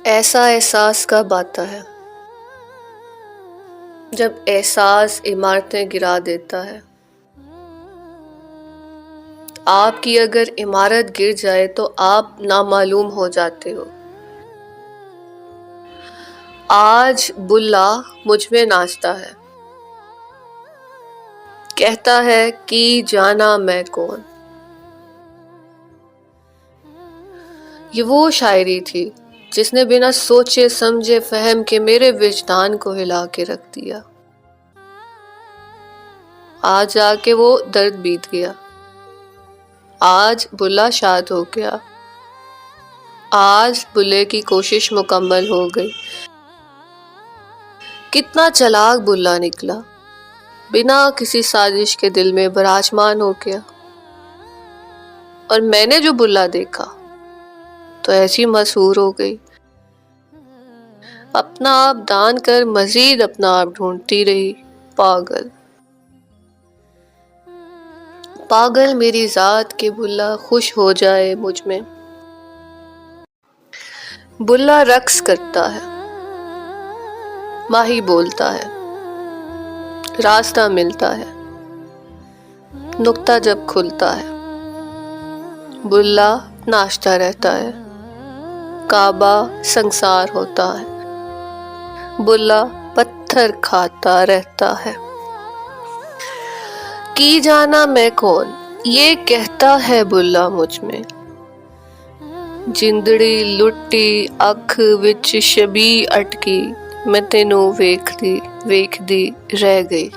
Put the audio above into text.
ایسا احساس کب آتا ہے جب احساس عمارتیں گرا دیتا ہے؟ آپ کی اگر عمارت گر جائے تو آپ نامعلوم ہو جاتے ہو۔ آج بلا مجھ میں ناچتا ہے، کہتا ہے کہ جانا میں کون۔ یہ وہ شاعری تھی جس نے بنا سوچے سمجھے فہم کے میرے وجدان کو ہلا کے رکھ دیا۔ آج آ کے وہ درد بیت گیا، آج بلا شاد ہو گیا، آج بلے کی کوشش مکمل ہو گئی۔ کتنا چلاک بلا نکلا، بنا کسی سازش کے دل میں براجمان ہو گیا۔ اور میں نے جو بلا دیکھا تو ایسی مسحور ہو گئی، اپنا آپ دان کر مزید اپنا آپ ڈھونڈتی رہی۔ پاگل پاگل میری ذات کے بلا خوش ہو جائے مجھ میں۔ بلا رقص کرتا ہے، ماہی بولتا ہے، راستہ ملتا ہے، نکتہ جب کھلتا ہے۔ بلا ناچتا رہتا ہے، کعبہ سنگسار ہوتا ہے، بلا پتھر کھاتا رہتا ہے۔ کی جانا میں کون، یہ کہتا ہے بلا مجھ میں۔ جندڑی لٹی اکھ وچ شبی اٹکی، میں تینوں ویکھدی رہ گئی۔